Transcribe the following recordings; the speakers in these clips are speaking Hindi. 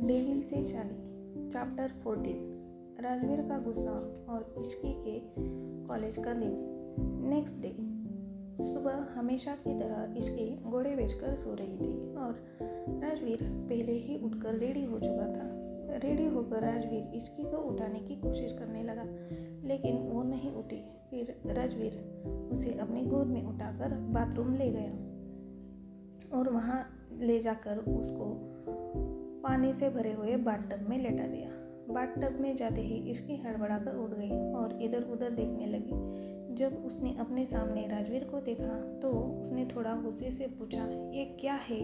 डेविल से शादी चैप्टर 14 राजवीर का गुस्सा और इश्की के कॉलेज का दिन। नेक्स्ट डे सुबह हमेशा की तरह इश्की घोड़े बेचकर सो रही थी और राजवीर पहले ही उठकर रेडी हो चुका था। रेडी होकर राजवीर इश्की को उठाने की कोशिश करने लगा, लेकिन वो नहीं उठी। फिर राजवीर उसे अपनी गोद में उठाकर बाथरूम ले गया और वहाँ ले जाकर उसको पानी से भरे हुए बाथटब में लेटा दिया। बाथटब में जाते ही इश्की हड़बड़ाकर उठ गई और इधर उधर देखने लगी। जब उसने अपने सामने राजवीर को देखा तो उसने थोड़ा गुस्से से पूछा, ये क्या है?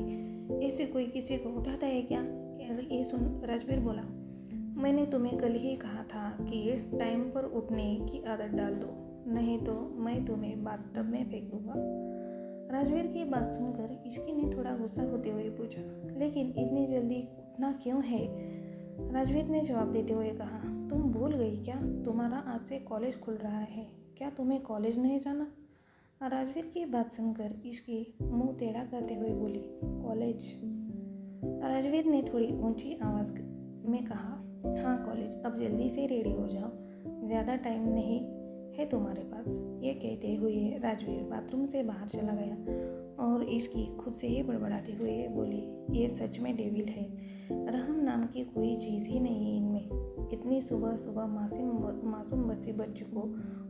ऐसे कोई किसी को उठाता है क्या? ये सुन राजवीर बोला, मैंने तुम्हें कल ही कहा था कि टाइम पर उठने की आदत डाल दो, नहीं तो मैं तुम्हें बाथटब में फेंक दूंगा। राजवीर की बात सुनकर इश्की ने थोड़ा गुस्सा होते हुए पूछा, लेकिन इतनी जल्दी उठना क्यों है? राजवीर ने जवाब देते हुए कहा, तुम भूल गई क्या? तुम्हारा आज से कॉलेज खुल रहा है, क्या तुम्हें कॉलेज नहीं जाना? राजवीर की बात सुनकर इश्की मुंह टेढ़ा करते हुए बोली, कॉलेज? राजवीर ने थोड़ी ऊंची आवाज में कहा, हाँ कॉलेज, अब जल्दी से रेडी हो जाओ, ज़्यादा टाइम नहीं है तुम्हारे पास। ये कहते हुए राजवीर बाथरूम से बाहर चला गया और इश्की खुद से ही बड़बड़ाते हुए बोली, ये सच में डेविल है, रहम नाम की कोई चीज़ ही नहीं है इनमें। इतनी सुबह सुबह मासूम बच्ची को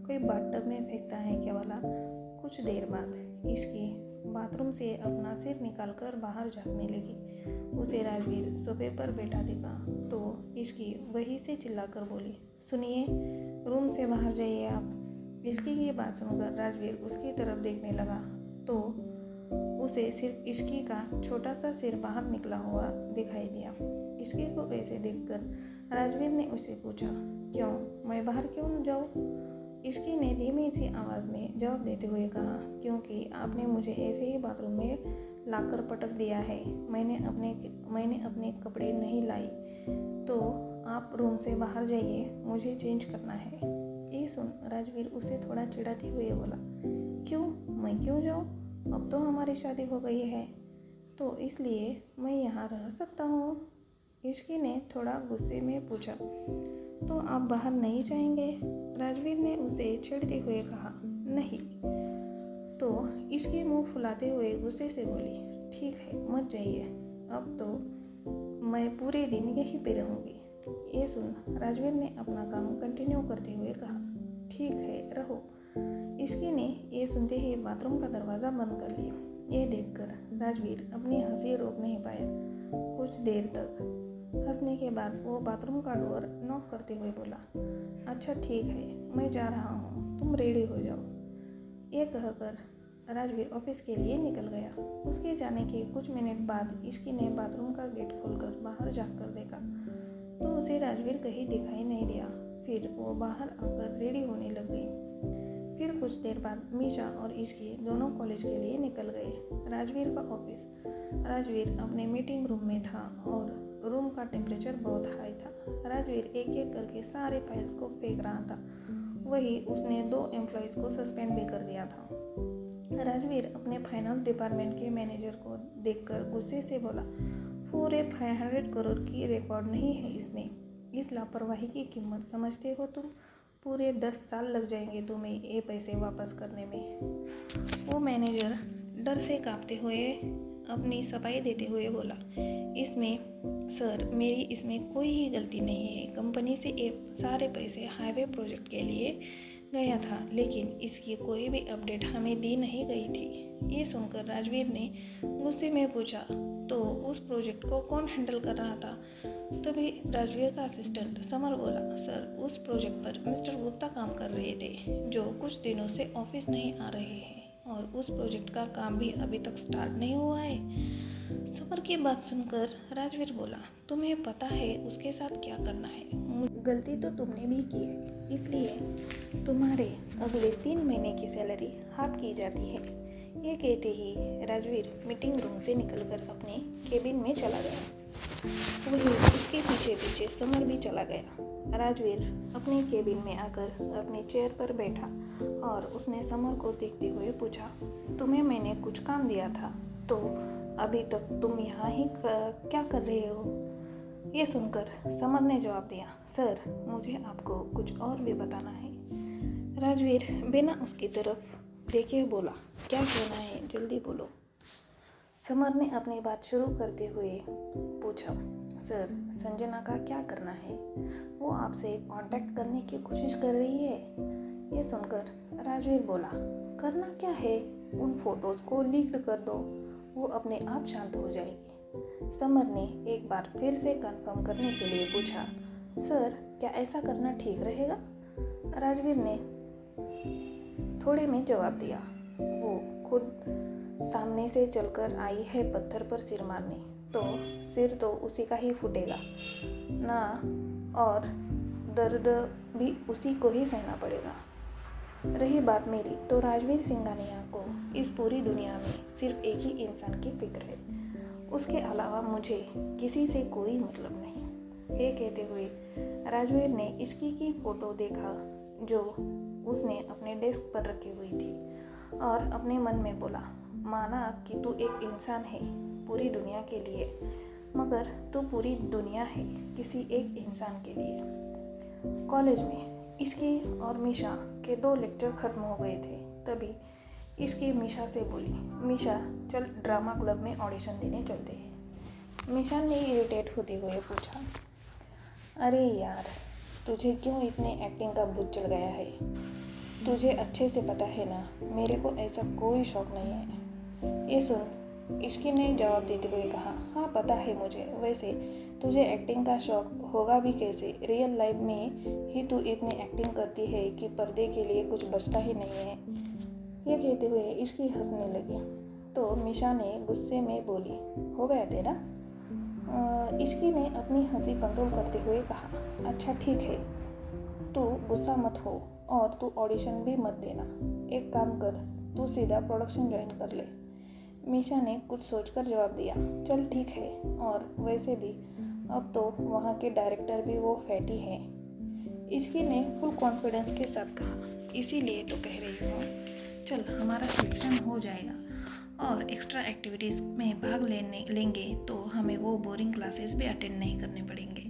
कोई बाथटब में फेंकता है क्या वाला? कुछ देर बाद इश्की बाथरूम से अपना सिर निकालकर बाहर झाँकने लगी। उसे राजवीर सोफे पर बैठा देखा तो इश्की वहीं से चिल्लाकर बोली, सुनिए, रूम से बाहर जाइए आप। इश्की की बात सुनकर राजवीर उसकी तरफ देखने लगा तो उसे सिर्फ इश्की का छोटा सा सिर बाहर निकला हुआ दिखाई दिया। इश्की को ऐसे देखकर राजवीर ने उससे पूछा, क्यों, मैं बाहर क्यों न जाऊँ? इश्की ने धीमी सी आवाज़ में जवाब देते हुए कहा, क्योंकि आपने मुझे ऐसे ही बाथरूम में लाकर पटक दिया है। मैंने अपने कपड़े नहीं लाई, तो आप रूम से बाहर जाइए, मुझे चेंज करना है। ये सुन राजवीर उसे थोड़ा चिढ़ाते हुए बोला, क्यों, मैं क्यों जाऊँ? अब तो हमारी शादी हो गई है, तो इसलिए मैं यहाँ रह सकता हूँ। इश्की ने थोड़ा गुस्से में पूछा, तो आप बाहर नहीं जाएंगे? राजवीर ने उसे छेड़ते हुए कहा, नहीं। तो इश्की मुंह फुलाते हुए गुस्से से बोली, ठीक है, मत जाइए, अब तो मैं पूरे दिन यहीं पे रहूँगी। ये सुन राजवीर ने अपना काम कंटिन्यू करते हुए कहा, ठीक है, रहो। इश्की ने ये सुनते ही बाथरूम का दरवाज़ा बंद कर लिया। ये देखकर राजवीर अपनी हंसी रोक नहीं पाया। कुछ देर तक हंसने के बाद वो बाथरूम का डोर नॉक करते हुए बोला, अच्छा ठीक है, मैं जा रहा हूँ, तुम रेडी हो जाओ। ये कहकर राजवीर ऑफिस के लिए निकल गया। उसके जाने के कुछ मिनट बाद इश्की ने बाथरूम का गेट खोलकर बाहर झाँककर देखा तो उसे राजवीर कहीं दिखाई नहीं दिया। फिर वो बाहर आकर रेडी होने लग गई। फिर कुछ देर बाद मीशा और इश्की दोनों कॉलेज के लिए निकल गए। राजवीर का ऑफिस। राजवीर अपने मीटिंग रूम में था और रूम का टेम्परेचर बहुत हाई था। राजवीर एक एक करके सारे फाइल्स को फेंक रहा था। वही उसने 2 एम्प्लॉयज़ को सस्पेंड भी कर दिया था। राजवीर अपने फाइनेंस डिपार्टमेंट के मैनेजर को देखकर गुस्से से बोला, पूरे 500 करोड़ की रिकॉर्ड नहीं है इसमें। इस लापरवाही की कीमत समझते हो तुम? पूरे 10 साल लग जाएंगे तुम्हें ये पैसे वापस करने में। वो मैनेजर डर से कांपते हुए अपनी सफाई देते हुए बोला, सर मेरी इसमें कोई ही गलती नहीं है। कंपनी से ये सारे पैसे हाईवे प्रोजेक्ट के लिए गया था, लेकिन इसकी कोई भी अपडेट हमें दी नहीं गई थी। ये सुनकर राजवीर ने गुस्से में पूछा, तो उस प्रोजेक्ट को कौन हैंडल कर रहा था? तभी राजवीर का असिस्टेंट समर बोला, सर उस प्रोजेक्ट पर मिस्टर गुप्ता काम कर रहे थे, जो कुछ दिनों से ऑफिस नहीं आ रहे हैं और उस प्रोजेक्ट का काम भी अभी तक स्टार्ट नहीं हुआ है। समर की बात सुनकर राजवीर बोला, तुम्हें पता है उसके साथ क्या करना है? गलती तो तुमने भी की है, इसलिए तुम्हारे अगले 3 महीने की सैलरी हाफ की जाती है। ये कहते ही राजवीर मीटिंग रूम से निकलकर अपने केबिन में चला गया। वही उसके पीछे पीछे समर भी चला गया। राजवीर अपने केबिन में आकर अपने चेयर पर बैठा और उसने समर को देखते हुए पूछा, तुम्हें मैंने कुछ काम दिया था, तो अभी तक तुम यहाँ ही क्या कर रहे हो? ये सुनकर समर ने जवाब दिया, सर मुझे आपको कुछ और भी बताना है। राजवीर बिना उसकी तरफ देखे बोला, क्या कहना है, जल्दी बोलो। समर ने अपनी बात शुरू करते हुए पूछा, सर संजना का क्या करना है? वो आपसे कांटेक्ट करने की कोशिश कर रही है। ये सुनकर राजवीर बोला, करना क्या है, उन फोटोज़ को लीक कर दो, वो अपने आप शांत हो जाएगी। समर ने एक बार फिर से कंफर्म करने के लिए पूछा, सर क्या ऐसा करना ठीक रहेगा? राजवीर ने थोड़े में जवाब दिया, वो खुद सामने से चलकर आई है पत्थर पर सिर मारने, तो सिर तो उसी का ही फूटेगा ना, और दर्द भी उसी को ही सहना पड़ेगा। रही बात मेरी, तो राजवीर सिंघानिया को इस पूरी दुनिया में सिर्फ एक ही इंसान की फिक्र है, उसके अलावा मुझे किसी से कोई मतलब नहीं। ये कहते हुए राजवीर ने इश्की की फोटो देखा जो उसने अपने डेस्क पर रखी हुई थी, और अपने मन में बोला, माना कि तू एक इंसान है पूरी दुनिया के लिए, मगर तू पूरी दुनिया है किसी एक इंसान के लिए। कॉलेज में इश्की और मीशा के 2 लेक्चर खत्म हो गए थे, तभी इश्की मीशा से बोली, मीशा चल ड्रामा क्लब में ऑडिशन देने चलते हैं। मीशा ने इरिटेट होते हुए पूछा, अरे यार तुझे क्यों इतने एक्टिंग का भूत चढ़ गया है? तुझे अच्छे से पता है ना, मेरे को ऐसा कोई शौक नहीं है। ये सुन, इश्की ने जवाब देते हुए कहा, हाँ पता है मुझे, वैसे तुझे एक्टिंग का शौक होगा भी कैसे, रियल लाइफ में ही तू इतनी एक्टिंग करती है कि पर्दे के लिए कुछ बचता ही नहीं है। ये कहते हुए इश्की हंसने लगी, तो मीशा ने गुस्से में बोली, हो गया तेरा? इश्की ने अपनी हंसी कंट्रोल करते हुए कहा, अच्छा ठीक है, तू गुस्सा मत हो और तू ऑडिशन भी मत देना। एक काम कर, तू सीधा प्रोडक्शन ज्वाइन कर ले। मीशा ने कुछ सोचकर जवाब दिया, चल ठीक है, और वैसे भी अब तो वहाँ के डायरेक्टर भी वो फैटी हैं। इश्की ने फुल कॉन्फिडेंस के साथ कहा, इसीलिए तो कह रही हूँ, चल हमारा सिलेक्शन हो जाएगा और एक्स्ट्रा एक्टिविटीज़ में भाग लेंगे तो हमें वो बोरिंग क्लासेस भी अटेंड नहीं करने पड़ेंगे।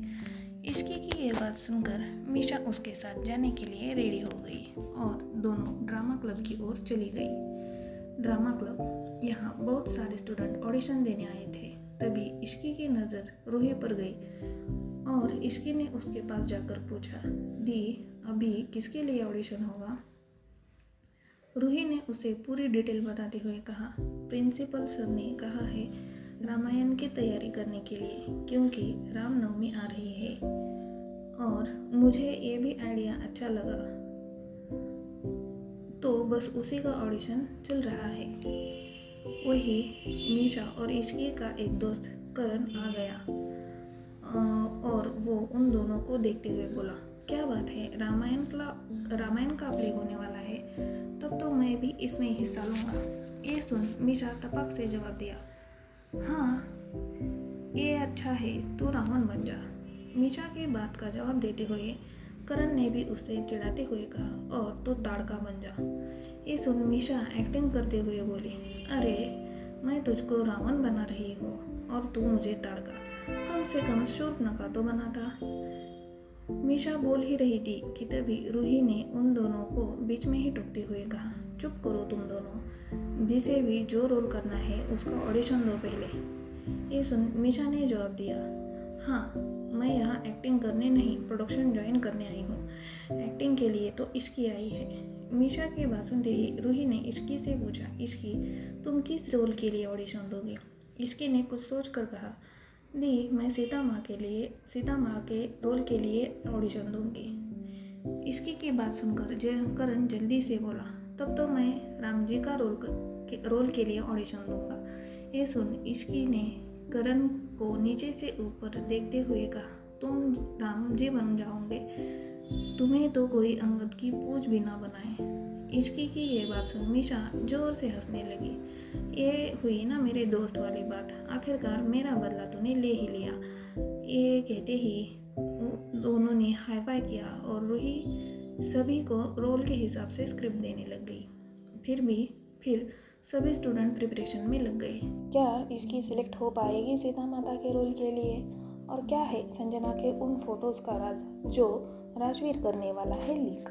इश्की की ये बात सुनकर मीशा उसके साथ जाने के लिए रेडी हो गई और दोनों ड्रामा क्लब की ओर चली गई। ड्रामा क्लब, यहाँ बहुत सारे स्टूडेंट ऑडिशन देने आए थे। तभी इश्की की नज़र रूही पर गई और इश्की ने उसके पास जाकर पूछा, दी अभी किसके लिए ऑडिशन होगा? रूही ने उसे पूरी डिटेल बताते हुए कहा, प्रिंसिपल सर ने कहा है रामायण की तैयारी करने के लिए, क्योंकि रामनवमी आ रही है और मुझे ये भी आइडिया अच्छा लगा, तो बस उसी का ऑडिशन चल रहा है। वही मीशा और इश्की का एक दोस्त करण आ गया और वो उन दोनों को देखते हुए बोला, क्या बात है, रामायण का प्ले होने वाला है, तब तो मैं भी इसमें हिस्सा लूँगा। ये सुन मीशा तपक से जवाब दिया, हाँ ये अच्छा है, तू रावण बन जा। मीशा की बात का जवाब देते हुए करण ने भी उससे चिढ़ाते हुए कहा, और तू ताड़का बन जा। ये सुन मीशा एक्टिंग करते हुए बोली, अरे मैं तुझको रावण बना रही हूँ और तू मुझे ताड़का, कम से कम शूर्पणखा तो बनाता। मीशा बोल ही रही थी कि तभी रूही ने उन दोनों को बीच में ही टोकते हुए कहा, चुप करो तुम दोनों, जिसे भी जो रोल करना है उसका ऑडिशन लो पहले। ये सुन मीशा ने जवाब दिया, हाँ मैं यहाँ एक्टिंग करने नहीं प्रोडक्शन ज्वाइन करने आई हूँ, एक्टिंग के लिए तो इश्की आई है। मीशा की बात सुनते ही रूही ने इश्की से पूछा, इश्की तुम किस रोल के लिए ऑडिशन दोगे? इश्की ने कुछ सोच कर कहा, दी मैं सीता माँ के रोल के लिए ऑडिशन दूंगी। इश्की की बात सुनकर करण जल्दी से बोला, तब तो मैं राम जी का रोल के लिए ऑडिशन दूंगा। ये सुन इश्की ने करण को नीचे से ऊपर देखते हुए कहा, तुम राम जी बन जाओगे, तुम्हें तो कोई अंगद की पूछ भी ना बनाए। इश्की की ये बात सुन मीशा जोर से हंसने लगी, ये हुई ना मेरे दोस्त वाली बात, आखिरकार मेरा बदला तूने ले ही लिया। ये कहते ही दोनों ने हाई फाई किया और रूही सभी को रोल के हिसाब से स्क्रिप्ट देने लग गई। फिर सभी स्टूडेंट प्रिपरेशन में लग गए। क्या इसकी सिलेक्ट हो पाएगी सीता माता के रोल के लिए? और क्या है संजना के उन फोटोज़ का राज जो राजवीर करने वाला है लीक।